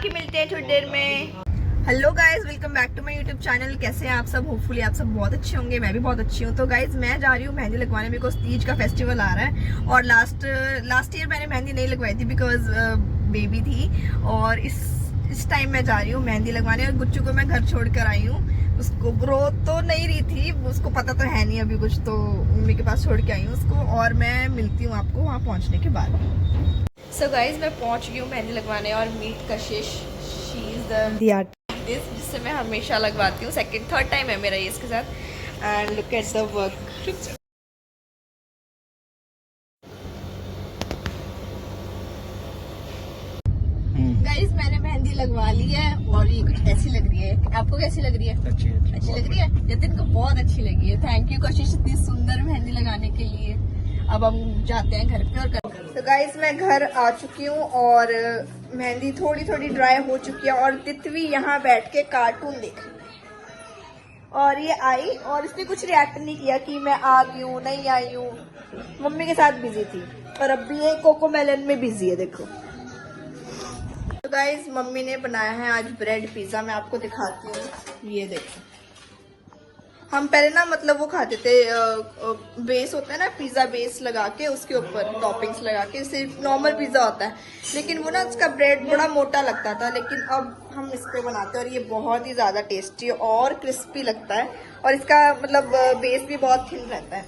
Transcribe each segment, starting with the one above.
बाकी मिलते हैं थोड़ी देर में। Hello guys, welcome back to my YouTube channel. कैसे हैं आप सब? होपफुली आप सब बहुत अच्छे होंगे, मैं भी बहुत अच्छी हूँ। तो गाइज मैं जा रही हूँ मेहंदी लगवाने, बिकॉज तीज का फेस्टिवल आ रहा है। और लास्ट ईयर मैंने मेहंदी नहीं लगवाई थी बिकॉज बेबी थी। और इस टाइम मैं जा रही हूँ मेहंदी लगवाने। और गुच्चू को मैं घर छोड़ कर आई हूँ। उसको ग्रोथ तो नहीं रही थी, उसको पता तो है नहीं अभी कुछ, तो मम्मी के पास छोड़ के आई हूँ उसको। और मैं मिलती हूँ आपको वहाँ पहुँचने के बाद। सो गाइज मैं पहुँच गई हूँ मेहंदी लगवाने। और meet Kashish, she is the artist जिससे मैं हमेशा लगवाती हूँ। थर्ड टाइम है मेरा ये इसके साथ। And look at the work. Guys मैंने मेहंदी लगवा ली है और ये कुछ ऐसी लग रही है। आपको कैसी लग रही है? अच्छी लग रही है। नितिन को बहुत अच्छी लगी है। थैंक यू कशिश इतनी सुंदर मेहंदी लगाने के लिए। अब हम जाते हैं घर पे और तो गाइस मैं घर आ चुकी हूँ और मेहंदी थोड़ी थोड़ी ड्राई हो चुकी है। और तितवी यहाँ बैठ के कार्टून देख रही है। और ये आई और इसने कुछ रिएक्ट नहीं किया कि मैं आ गई हूँ नहीं आई हूँ। मम्मी के साथ बिजी थी। और अब भी ये कोकोमेलन में बिजी है, देखो। तो गाइज मम्मी ने बनाया है आज ब्रेड पिज्जा। मैं आपको दिखाती हूँ, ये देखो। हम पहले ना मतलब वो खाते थे, बेस होता है ना पिज्जा बेस लगा के उसके ऊपर टॉपिंग्स लगा के, सिर्फ नॉर्मल पिज्जा होता है। लेकिन वो ना उसका ब्रेड बड़ा मोटा लगता था। लेकिन अब हम इस पे बनाते हैं और ये बहुत ही ज्यादा टेस्टी और क्रिस्पी लगता है। और इसका मतलब बेस भी बहुत थिन रहता है।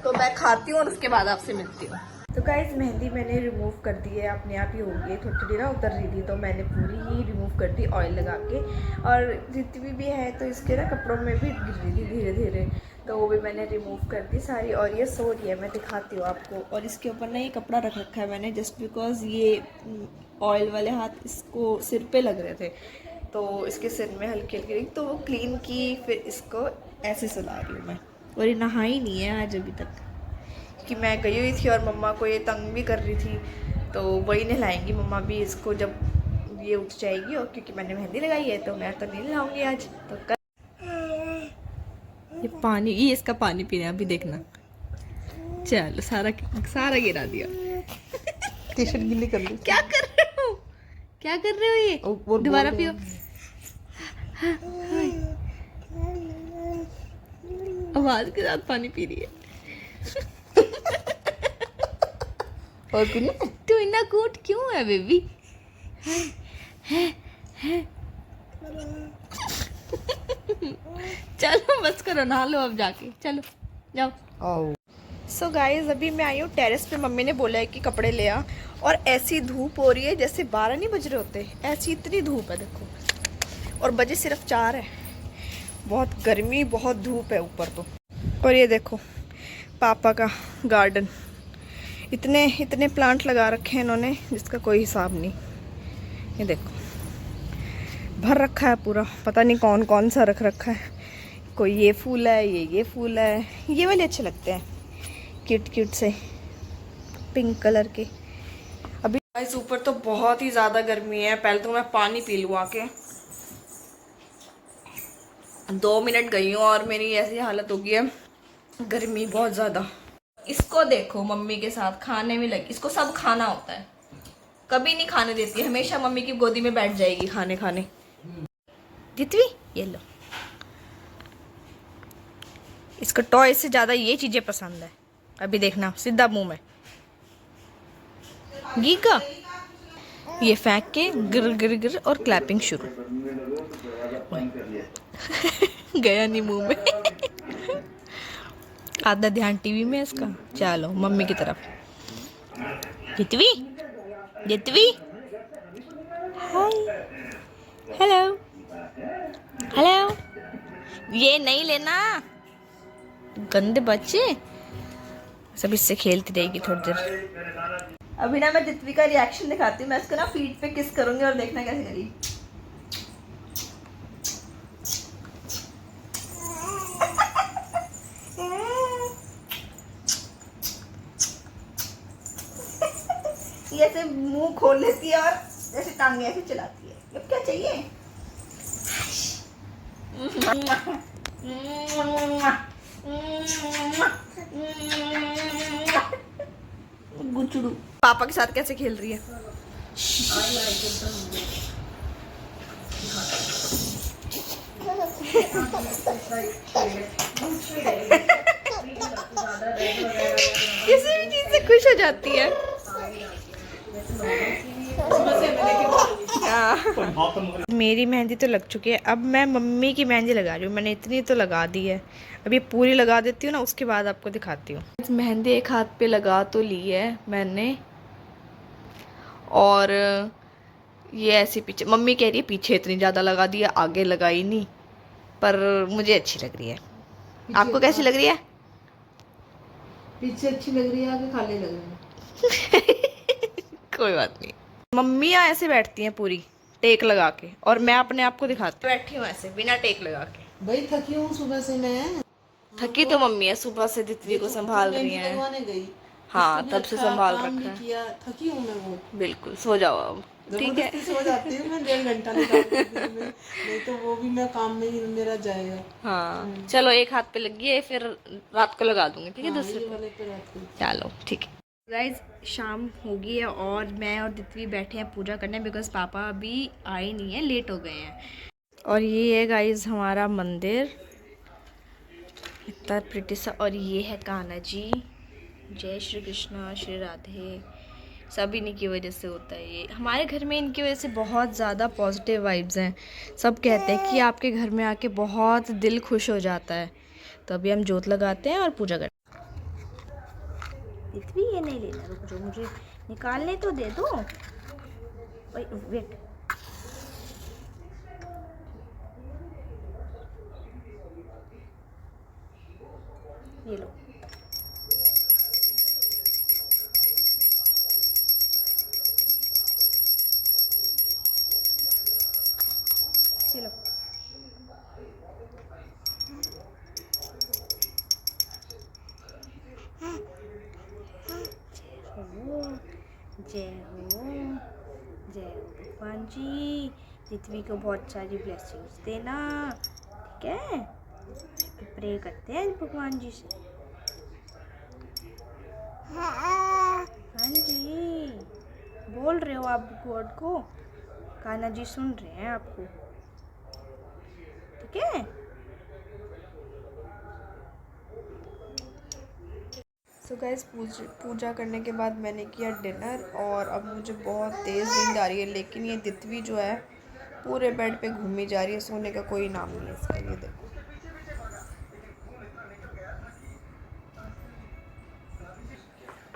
तो मैं खाती हूँ और उसके बाद आपसे मिलती हूँ। तो गाइज मेहंदी मैंने रिमूव कर दी है, अपने आप ही हो गई। थोड़ी थोड़ी ना उतर रही थी तो मैंने पूरी ही रिमूव कर दी ऑयल लगा के। और जितनी भी है तो इसके ना कपड़ों में भी गिर रही थी धीरे धीरे, तो वो भी मैंने रिमूव कर दी सारी। और ये सो रही है, मैं दिखाती हूँ आपको। और इसके ऊपर ना ये कपड़ा रख रखा है मैंने, जस्ट बिकॉज ये ऑयल वाले हाथ इसको सिर पे लग रहे थे, तो इसके सिर में हल्की हल्की तो वो क्लीन की, फिर इसको ऐसे सुला रही हूँ मैं। और ये नहाई नहीं है आज अभी तक कि मैं गई हुई थी और मम्मा को ये तंग भी कर रही थी, तो वही नहलाएंगी मम्मा भी इसको जब ये उठ जाएगी। और क्योंकि मैंने मेहंदी लगाई है तो मैं तो नहीं नहाऊंगी आज। तो ये इसका पानी पीना अभी देखना। चलो सारा गिरा दिया। टी शर्ट गिल्ली कर ली। क्या कर रहे हो? क्या कर रहे हो? ये दोबारा पियो। आवाज के साथ पानी पी रही है। और पीना? तू इतना क्यूट क्यों है बेबी? चलो बस करो, नहा लो अब जाके, चलो जाओ। सो गाइज अभी मैं आई हूँ टेरेस पे। मम्मी ने बोला है कि कपड़े ले आ। और ऐसी धूप हो रही है जैसे 12 नहीं बज रहे होते, ऐसी इतनी धूप है देखो। और बजे सिर्फ 4 है। बहुत गर्मी, बहुत धूप है ऊपर तो। और ये देखो पापा का गार्डन, इतने प्लांट लगा रखे हैं इन्होंने जिसका कोई हिसाब नहीं। ये देखो भर रखा है पूरा, पता नहीं कौन कौन सा रख रखा है। कोई ये फूल है, ये फूल है। ये वाले अच्छे लगते हैं, क्यूट क्यूट से पिंक कलर के। अभी गाइस ऊपर तो बहुत ही ज़्यादा गर्मी है। पहले तो मैं पानी पी लूँ आके। 2 मिनट गई हूँ और मेरी ऐसी हालत हो गई है, गर्मी बहुत ज़्यादा। इसको देखो मम्मी के साथ खाने में लगी। इसको सब खाना होता है, कभी नहीं खाने देती, हमेशा मम्मी की गोदी में बैठ जाएगी खाने। जितवी ये लो, इसको टॉय से ज्यादा ये चीजें पसंद है। अभी देखना सीधा मुंह में गीगा, ये फेंक के गिर गिर गिर और क्लैपिंग शुरू। गया नहीं मुंह में। आधा ध्यान टीवी में इसका। चलो मम्मी की तरफ। जितवी हाय, हेलो हेलो। ये नहीं लेना, गंदे बच्चे। सब इससे खेलती रहेगी थोड़ी देर। अभी ना मैं जितवी का रिएक्शन दिखाती हूँ। मैं इसको ना फीट पे किस करूंगी और देखना कैसे करी। ये ऐसे मुंह खोल लेती है और जैसे टांगे ऐसे चलाती है। अब क्या चाहिए? गुचड़ू पापा के साथ कैसे खेल रही है। किसी भी चीज से खुश हो जाती है। मेरी मेहंदी तो लग चुकी है, अब मैं मम्मी की मेहंदी लगा रही हूँ। मैंने इतनी तो लगा दी है, अब ये पूरी लगा देती हूँ ना, उसके बाद आपको दिखाती हूँ। मेहंदी एक हाथ पे लगा तो ली है मैंने, और ये ऐसे पीछे, मम्मी कह रही है पीछे इतनी ज़्यादा लगा दी है, आगे लगाई नहीं, पर मुझे अच्छी लग रही है। आपको कैसी लग रही है? पीछे अच्छी लग रही है, आगे खाली लग रही है। कोई बात नहीं। मम्मी ऐसे बैठती हैं पूरी टेक लगा के, और मैं अपने आप को दिखाती हूँ बैठी हूँ ऐसे बिना टेक लगा के। भाई थकी हूँ सुबह से मैं। थकी तो मम्मी है, सुबह से दितली को संभाल रही हैं। लगवाने गई। हाँ, तब से संभाल काम रखा नहीं है। किया, थकी हूँ मैं वो। बिल्कुल, सो जाओ अब। ठीक है। जबरदस्ती सो जाती हूँ मैं, 1.5 घंटा निकालती हूँ मैं, नहीं तो वो भी मैं काम में ही मेरा जाएगा। हाँ चलो, एक हाथ पे लगी है, फिर रात को लगा दूंगी। ठीक है, हाँ, दूसरे ये पे। वाले पे रहती हूँ। चलो ठीक है गाइज, शाम हो गई है और मैं और दितवी बैठे हैं पूजा करने, बिकॉज पापा अभी आए नहीं है, लेट हो गए हैं। और ये है गाइज हमारा मंदिर, इतना प्रिटी सा। और ये है कान्हा जी। जय श्री कृष्णा, श्री राधे। सब इन्हीं की वजह से होता है ये हमारे घर में, इनकी वजह से बहुत ज़्यादा पॉजिटिव वाइब्स हैं। सब कहते हैं कि आपके घर में आके बहुत दिल खुश हो जाता है। तो अभी हम जोत लगाते हैं और पूजा करते हैं। इतनी ये नहीं लेना, रुक जो, मुझे निकालने तो दे दो। वेट, ये लो। ये लो। जय हो, जय हो भगवान जी। पृथ्वी को बहुत सारी ब्लेसिंग्स देना। ठीक है, प्रे करते हैं भगवान जी से। हाँ जी, बोल रहे हो आप गॉड को, कान्हा जी सुन रहे हैं आपको। ठीक है। सो गाइस, पूजा करने के बाद मैंने किया डिनर, और अब मुझे बहुत तेज़ नींद आ रही है। लेकिन ये दितवी जो है पूरे बेड पे घूमी जा रही है, सोने का कोई नाम नहीं है इसका। ये देखो,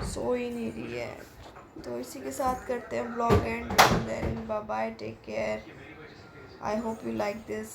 सो ही नहीं रही है। तो इसी के साथ करते हैं blog and then bye bye, take care. I hope you like this.